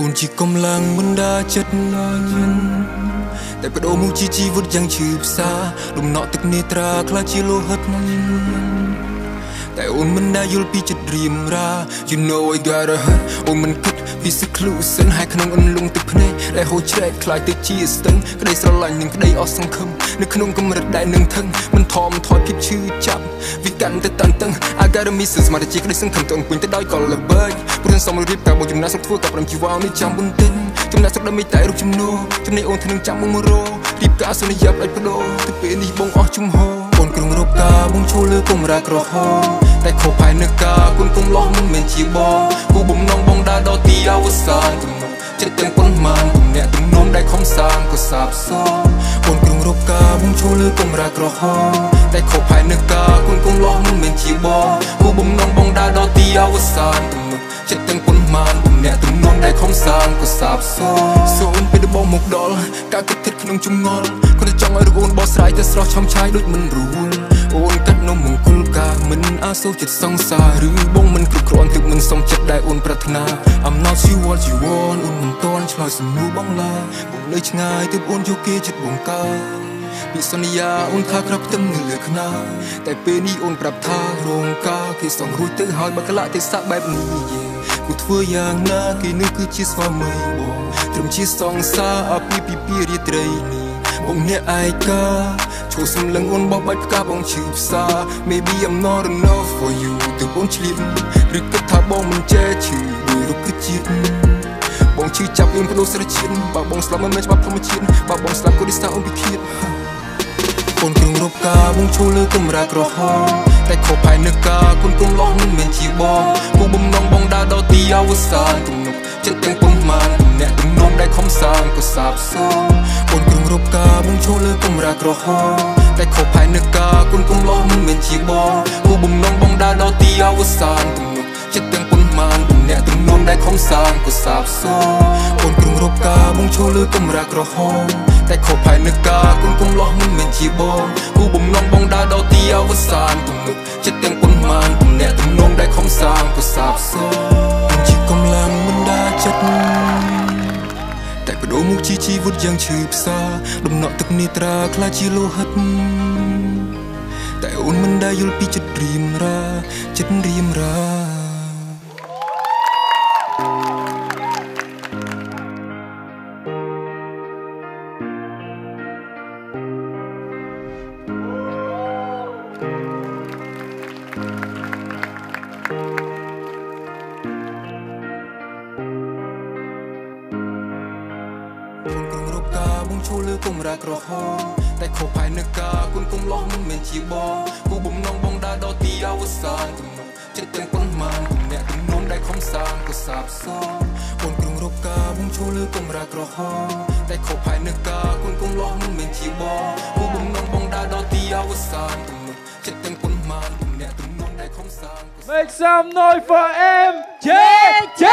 អូនជាកម្លាំងបណ្ដាចិត្តតែបដូរមកជាជីវិតយ៉ាងឈឺផ្សាលំណក់ទឹកនេត្រាខ្លះជាលោហិតតែអូនមិនដែលយល់ពីចិត្តរៀមរា You know I got a hurt អូនមិនគិតពី seclusion ហើយក្នុងអន្លង់ទឹកភ្នែកដែលហូរច្រែកខ្លាយទៅជាស្ទឹងក្តីស្រឡាញ់និងក្តីអស់សង្ឃឹមនៅក្នុងកម្រិតដែលនឹងថឹងមិនថមថយភាពឈឺចាប់វាកាន់តែតានតឹង I got a missus មកតែជាក្តីសង្ឃឹមទៅអង្គពេញទៅដោយកលល្បិចព្រោះសំរៀបការបោះចំណាសុខធ្វើកាប់រំជីវ៉ានេះចាំបន្ទិញចំណាសុខដើម្បីតែរូបជំនោចំណេះអូនធ្វើនឹងចាំមកររៀបការសន្យាផ្ដាច់បដោទៅពេលនេះបងអស់ជំហរអូនក្រុងរកការបងឈូលើកុំរាក្រហមតែខុសផែននៅការគុណគុំលោះមិនមែនជាបងគូបំណងបងដើរដល់ទីអវសានទំនុកចិត្តទាំងប៉ុន្មានទំនាក់ទំនងដែលខំសាងក៏សាបសូន្យអូនក្រុងរកការបងឈូលើកុំរាក្រហមតែខុសផែននៅការគុណគុំលោះមិនមែនជាបងគូបំណងបងដើរដល់ទីអវសានទំនុកចិត្តទាំងប៉ុន្មានទំនាក់ទំនងដែលខំសាងក៏សាបសូន្យសូនពេលបងមកដល់ការគិតថិតក្នុងជំងល់គាត់ចង់ឲ្យរូបអូនបោះស្រាយតែស្រស់ឆំឆាយដូចមិនរួលអូនកាត់នំមង្គលការមិនអាសូរចិត្តសង្សារឬបងមិនគ្រប់គ្រាន់ទើបមិនសមចិត្តដែលអូនប្រាថ្នា I'm not you what you want អូនមិនតន់ឆ្លើយសំណួរបងឡើយបងនៅឆ្ងាយទើបអូនយកគេចិត្តបងកើពីសន្យាអូនថាក្របផ្ទឹមនៅលើខ្នាតែពេលនេះអូនប្រាប់ថារងការគេសងរួចទៅហើយបើកលៈទេសៈបែបនេះគូធ្វើយ៉ាងណាគេនឹងគឺជាស្វាមីបងត្រឹមជាសង្សារអាពីពីរាត្រីនេះបងអ្នកឯកាឈូសសម្លឹងអូនបោះបាច់ផ្កាបងឈឺផ្សា Maybe I'm not enough for you ទើបបងឆ្លៀតឬគិតថាបងមិនចេះឈឺដោយរុក្ខជាតិបងឈឺចាប់អូនបដូរស្រជាតិបើបងស្លាប់មិនមែនច្បាប់ធម្មជាតិបើបងស្លាប់ក៏ដូចស្ថាអូនពិឃាតអូនក្រុងរកការបងឈូលើកំរាក្រហមតែខុសផែននៅការគុណគុំលោះមិនមែនជាបងគូបំណងបងដើរដល់ទីអវសានទំនុកចិត្តទាំងប៉ុន្មានទំនាក់ទំនងដែលខំសាងក៏សាបសូន្យអូនក្រុងរកការបងឈូលើកំរាក្រហមតែខុសផែននៅការគុណគុំលោះមិនមែនជាបងគូបំណងបងដើរដល់ទីអវសានទំនុកចិត្តទាំងប៉ុន្មានទំនាក់ទំនងដែលខំសាងក៏សាបសូន្យអូនក្រុងរកការបងឈូលើកំរាក្រហមតែខុសផែននៅការគុណគុំលោះមិនមែនជាបងគូបំណងបងដើរដល់ទីអវសានទំនុកចិត្តទាំងប៉ុន្មានទំនាក់ទំនងដែលខំសាងក៏សាបសូន្យអូនជាកម្លាំងបណ្ដាចិត្តតែបដូរមកជាជីវិតយ៉ាងឈឺផ្សាដំណក់ទឹកនេត្រាខ្លះជាលោហិតតែអូនមិនដែលយល់ពីចិត្តរៀមរាចិត្តរៀមរាបងឈូលើកុំរាក្រហមតែខុសផែននៅការគុណគុំលោះមិនមែនជាបងគូបំណងបងដើរដល់ទីអវសានទំនុកចិត្តទាំងប៉ុន្មានទំនាក់ទំនងដែលខំសាងក៏សាបសូន្យអូនក្រុងរកការបងឈូលើកុំរាក្រហមតែខុសផែននៅការគុណគុំលោះមិនមែនជាបងគូបំណងបងដើរដល់ទីអវសានទំនុកចិត្តទាំងប៉ុន្មានទំនាក់ទំនងដែលខំសាង Make some noise for MJJ